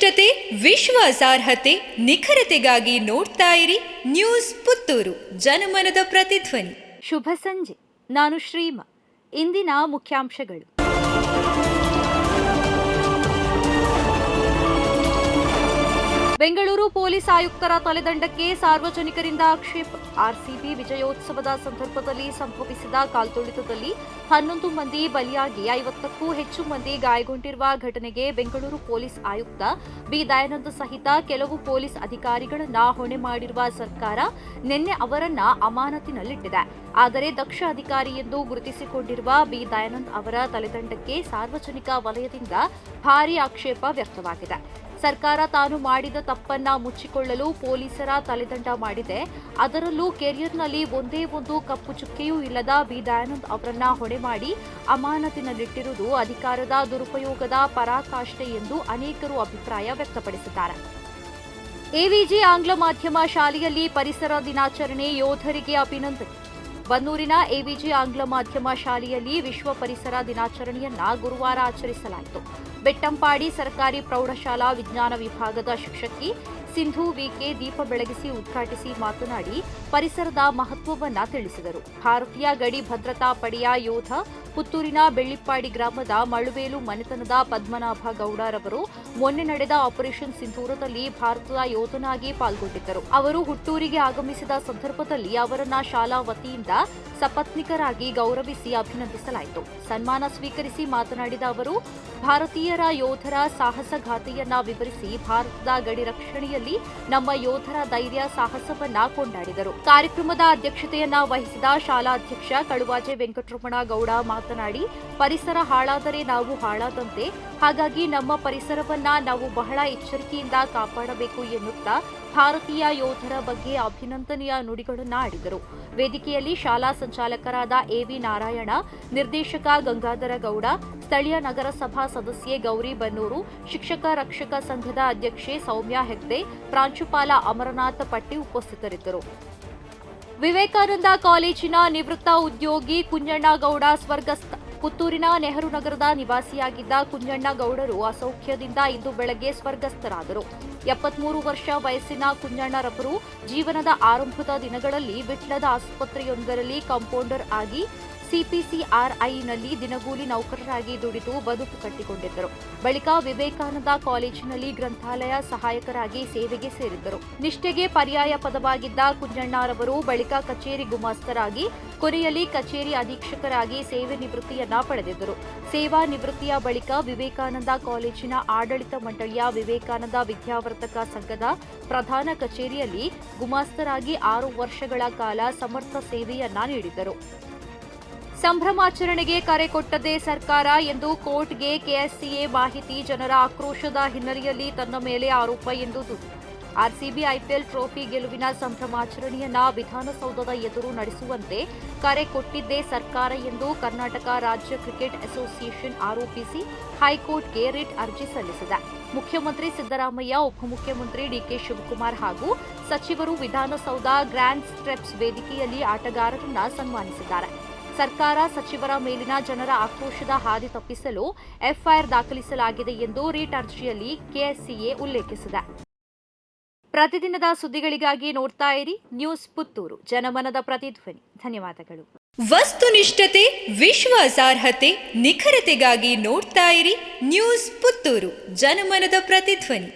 ವಸ್ತುನಿಷ್ಠತೆ, ವಿಶ್ವಾಸಾರ್ಹತೆ, ನಿಖರತೆಗಾಗಿ ನೋಡ್ತಾ ಇರಿ ನ್ಯೂಸ್ ಪುತ್ತೂರು, ಜನಮನದ ಪ್ರತಿಧ್ವನಿ. ಶುಭ ಸಂಜೆ. ನಾನು ಶ್ರೀಮಾ. ಇಂದಿನ ಮುಖ್ಯಾಂಶಗಳು. ಬೆಂಗಳೂರು ಪೊಲೀಸ್ ಆಯುಕ್ತರ ತಲೆದಂಡಕ್ಕೆ ಸಾರ್ವಜನಿಕರಿಂದ ಆಕ್ಷೇಪ. ಆರ್ಸಿಬಿ ವಿಜಯೋತ್ಸವದ ಸಂದರ್ಭದಲ್ಲಿ ಸಂಭವಿಸಿದ ಕಾಲ್ತುಳಿತದಲ್ಲಿ 11 ಮಂದಿ ಬಲಿಯಾಗಿ 50ಕ್ಕೂ ಹೆಚ್ಚು ಮಂದಿ ಗಾಯಗೊಂಡಿರುವ ಘಟನೆಗೆ ಬೆಂಗಳೂರು ಪೊಲೀಸ್ ಆಯುಕ್ತ ಬಿ ದಯಾನಂದ್ ಸಹಿತ ಕೆಲವು ಪೊಲೀಸ್ ಅಧಿಕಾರಿಗಳನ್ನ ಹೊಣೆ ಮಾಡಿರುವ ಸರ್ಕಾರ ನಿನ್ನೆ ಅವರನ್ನ ಅಮಾನತಿನಲ್ಲಿಟ್ಟಿದೆ. ಆದರೆ ದಕ್ಷ ಅಧಿಕಾರಿ ಎಂದು ಗುರುತಿಸಿಕೊಂಡಿರುವ ಬಿ ದಯಾನಂದ್ ಅವರ ತಲೆದಂಡಕ್ಕೆ ಸಾರ್ವಜನಿಕ ವಲಯದಿಂದ ಭಾರೀ ಆಕ್ಷೇಪ ವ್ಯಕ್ತವಾಗಿದೆ. ಸರ್ಕಾರ ತಾನು ಮಾಡಿದ ತಪ್ಪನ್ನ ಮುಚ್ಚಿಕೊಳ್ಳಲು ಪೊಲೀಸರ ತಲೆದಂಡ ಮಾಡಿದೆ. ಅದರಲ್ಲೂ ಕೆರಿಯರ್ನಲ್ಲಿ ಒಂದೇ ಒಂದು ಕಪ್ಪು ಚುಕ್ಕೆಯೂ ಇಲ್ಲದ ಬಿ ದಯಾನಂದ್ ಅವರನ್ನ ಹೊಣೆ ಮಾಡಿ ಅಮಾನತಿನಲ್ಲಿಟ್ಟಿರುವುದು ಅಧಿಕಾರದ ದುರುಪಯೋಗದ ಪರಾಕಾಷ್ಠೆ ಎಂದು ಅನೇಕರು ಅಭಿಪ್ರಾಯ ವ್ಯಕ್ತಪಡಿಸಿದ್ದಾರೆ. ಎವಿಜಿ ಆಂಗ್ಲ ಮಾಧ್ಯಮ ಶಾಲೆಯಲ್ಲಿ ಪರಿಸರ ದಿನಾಚರಣೆ, ಯೋಧರಿಗೆ ಅಭಿನಂದನೆ. ಬನ್ನೂರಿನ ಎವಿಜಿ ಆಂಗ್ಲ ಮಾಧ್ಯಮ ಶಾಲೆಯಲ್ಲಿ ವಿಶ್ವ ಪರಿಸರ ದಿನಾಚರಣೆಯನ್ನ ಗುರುವಾರ ಆಚರಿಸಲಾಯಿತು. ಬೆಟ್ಟಂಪಾಡಿ ಸರ್ಕಾರಿ ಪ್ರೌಢಶಾಲಾ ವಿಜ್ಞಾನ ವಿಭಾಗದ ಶಿಕ್ಷಕಿ ಸಿಂಧು ವಿಕೆ ದೀಪ ಬೆಳಗಿಸಿ ಉದ್ಘಾಟಿಸಿ ಮಾತನಾಡಿ ಪರಿಸರದ ಮಹತ್ವವನ್ನು ತಿಳಿಸಿದರು. ಭಾರತೀಯ ಗಡಿ ಭದ್ರತಾ ಪಡೆಯ ಯೋಧ ಪುತ್ತೂರಿನ ಬೆಳ್ಳಿಪ್ಪಾಡಿ ಗ್ರಾಮದ ಮಳುವೇಲು ಮನೆತನದ ಪದ್ಮನಾಭ ಗೌಡರವರು ಮೊನ್ನೆ ನಡೆದ ಆಪರೇಷನ್ ಸಿಂಧೂರದಲ್ಲಿ ಭಾರತದ ಯೋಧನಾಗಿ ಪಾಲ್ಗೊಂಡಿದ್ದರು. ಅವರು ಹುಟ್ಟೂರಿಗೆ ಆಗಮಿಸಿದ ಸಂದರ್ಭದಲ್ಲಿ ಅವರನ್ನ ಶಾಲಾ ವತಿಯಿಂದ ಸಪತ್ನಿಕರಾಗಿ ಗೌರವಿಸಿ ಅಭಿನಂದಿಸಲಾಯಿತು. ಸನ್ಮಾನ ಸ್ವೀಕರಿಸಿ ಮಾತನಾಡಿದ ಅವರು ಭಾರತೀಯರ ಯೋಧರ ಸಾಹಸಗಾಥೆಯನ್ನ ವಿವರಿಸಿ ಭಾರತದ ಗಡಿ ರಕ್ಷಣೆಯಲ್ಲಿ ನಮ್ಮ ಯೋಧರ ಧೈರ್ಯ ಸಾಹಸವನ್ನ ಕೊಂಡಾಡಿದರು. ಕಾರ್ಯಕ್ರಮದ ಅಧ್ಯಕ್ಷತೆಯನ್ನ ವಹಿಸಿದ ಶಾಲಾಧ್ಯಕ್ಷ ಕಳುವಾಜೆ ವೆಂಕಟರಮಣ ಗೌಡ ಮಾತನಾಡಿ ಪರಿಸರ ಹಾಳಾದರೆ ನಾವು ಹಾಳಾದಂತೆ, ಹಾಗಾಗಿ ನಮ್ಮ ಪರಿಸರವನ್ನ ನಾವು ಬಹಳ ಎಚ್ಚರಿಕೆಯಿಂದ ಕಾಪಾಡಬೇಕು ಎನ್ನುತ್ತಾ ಭಾರತೀಯ ಯೋಧರ ಬಗ್ಗೆ ಅಭಿನಂದನೆಯ ನುಡಿಗಳನ್ನು ಆಡಿದರು. ವೇದಿಕೆಯಲ್ಲಿ ಶಾಲಾ ಸಂಚಾಲಕರಾದ ಎವಿ ನಾರಾಯಣ, ನಿರ್ದೇಶಕ ಗಂಗಾಧರ ಗೌಡ, ಸ್ಥಳೀಯ ನಗರಸಭಾ ಸದಸ್ಯೆ ಗೌರಿ ಬನ್ನೂರು, ಶಿಕ್ಷಕ ರಕ್ಷಕ ಸಂಘದ ಅಧ್ಯಕ್ಷೆ ಸೌಮ್ಯ ಹೆಗ್ಡೆ, ಪ್ರಾಂಶುಪಾಲ ಅಮರನಾಥ ಪಟ್ಟಿ ಉಪಸ್ಥಿತರಿದ್ದರು. ವಿವೇಕಾನಂದ ಕಾಲೇಜಿನ ನಿವೃತ್ತ ಉದ್ಯೋಗಿ ಕುಂಜಣ್ಣಗೌಡ ಸ್ವರ್ಗಸ್ಥ. ಪುತ್ತೂರಿನ ನೆಹರು ನಗರದ ನಿವಾಸಿಯಾಗಿದ್ದ ಕುಂಜಣ್ಣಗೌಡರು ಅಸೌಖ್ಯದಿಂದ ಇಂದು ಬೆಳಗ್ಗೆ ಸ್ವರ್ಗಸ್ಥರಾದರು. 73 ವರ್ಷ ವಯಸ್ಸಿನ ಕುಂಜಣ್ಣರವರು ಜೀವನದ ಆರಂಭದ ದಿನಗಳಲ್ಲಿ ವಿಟ್ಲದ ಆಸ್ಪತ್ರೆಯೊಂದರಲ್ಲಿ ಕಾಂಪೌಂಡರ್ ಆಗಿ ಸಿಪಿಸಿಆರ್ಐನಲ್ಲಿ ದಿನಗೂಲಿ ನೌಕರರಾಗಿ ದುಡಿದು ಬದುಕು ಕಟ್ಟಿಕೊಂಡಿದ್ದರು. ಬಳಿಕ ವಿವೇಕಾನಂದ ಕಾಲೇಜಿನಲ್ಲಿ ಗ್ರಂಥಾಲಯ ಸಹಾಯಕರಾಗಿ ಸೇವೆಗೆ ಸೇರಿದ್ದರು. ನಿಷ್ಠೆಗೆ ಪರ್ಯಾಯ ಪದವಾಗಿದ್ದ ಕುಂಜಣ್ಣರವರು ಬಳಿಕ ಕಚೇರಿ ಗುಮಾಸ್ತರಾಗಿ, ಕೊನೆಯಲ್ಲಿ ಕಚೇರಿ ಅಧೀಕ್ಷಕರಾಗಿ ಸೇವೆ ನಿವೃತ್ತಿಯನ್ನ ಪಡೆದಿದ್ದರು. ಸೇವಾ ನಿವೃತ್ತಿಯ ಬಳಿಕ ವಿವೇಕಾನಂದ ಕಾಲೇಜಿನ ಆಡಳಿತ ಮಂಡಳಿಯ ವಿವೇಕಾನಂದ ವಿದ್ಯಾವರ್ಧಕ ಸಂಘದ ಪ್ರಧಾನ ಕಚೇರಿಯಲ್ಲಿ ಗುಮಾಸ್ತರಾಗಿ 6 ವರ್ಷಗಳ ಕಾಲ ಸಮರ್ಥ ಸೇವೆಯನ್ನ ನೀಡಿದ್ದರು. ಸಂಭ್ರಮಾಚರಣೆಗೆ ಕರೆ ಕೊಟ್ಟದ್ದೇ ಸರ್ಕಾರ ಎಂದು ಕೋರ್ಟ್ಗೆ ಕೆಎಸ್ಸಿಎ ಮಾಹಿತಿ. ಜನರ ಆಕ್ರೋಶದ ಹಿನ್ನೆಲೆಯಲ್ಲಿ ತನ್ನ ಮೇಲೆ ಆರೋಪ ಎಂದು ದೂರು. ಆರ್ಸಿಬಿ ಐಪಿಎಲ್ ಟ್ರೋಫಿ ಗೆಲುವಿನ ಸಂಭ್ರಮಾಚರಣೆಯನ್ನ ವಿಧಾನಸೌಧದ ಎದುರು ನಡೆಸುವಂತೆ ಕರೆ ಕೊಟ್ಟಿದ್ದೇ ಸರ್ಕಾರ ಎಂದು ಕರ್ನಾಟಕ ರಾಜ್ಯ ಕ್ರಿಕೆಟ್ ಅಸೋಸಿಯೇಷನ್ ಆರೋಪಿಸಿ ಹೈಕೋರ್ಟ್ಗೆ ರಿಟ್ ಅರ್ಜಿ ಸಲ್ಲಿಸಿದೆ. ಮುಖ್ಯಮಂತ್ರಿ ಸಿದ್ದರಾಮಯ್ಯ, ಉಪಮುಖ್ಯಮಂತ್ರಿ ಡಿಕೆ ಶಿವಕುಮಾರ್ ಹಾಗೂ ಸಚಿವರು ವಿಧಾನಸೌಧ ಗ್ರ್ಯಾಂಡ್ ಸ್ಟೆಪ್ಸ್ ವೇದಿಕೆಯಲ್ಲಿ ಆಟಗಾರರನ್ನ ಸನ್ಮಾನಿಸಿದ್ದಾರೆ. ಸರ್ಕಾರ, ಸಚಿವರ ಮೇಲಿನ ಜನರ ಆಕ್ರೋಶದ ಹಾದಿ ತಪ್ಪಿಸಲು ಎಫ್ಐಆರ್ ದಾಖಲಿಸಲಾಗಿದೆ ಎಂದು ರಿಟ್ ಅರ್ಜಿಯಲ್ಲಿ ಕೆಎಸ್ಸಿಎ ಉಲ್ಲೇಖಿಸಿದೆ. ಪ್ರತಿದಿನದ ಸುದ್ದಿಗಳಿಗಾಗಿ ನೋಡ್ತಾ ಇರಿ ನ್ಯೂಸ್ ಪುತ್ತೂರು, ಜನಮನದ ಪ್ರತಿಧ್ವನಿ. ಧನ್ಯವಾದಗಳು. ವಸ್ತುನಿಷ್ಠತೆ, ವಿಶ್ವಾಸಾರ್ಹತೆ, ನಿಖರತೆಗಾಗಿ ನೋಡ್ತಾ ಇರಿ ನ್ಯೂಸ್ ಪುತ್ತೂರು, ಜನಮನದ ಪ್ರತಿಧ್ವನಿ.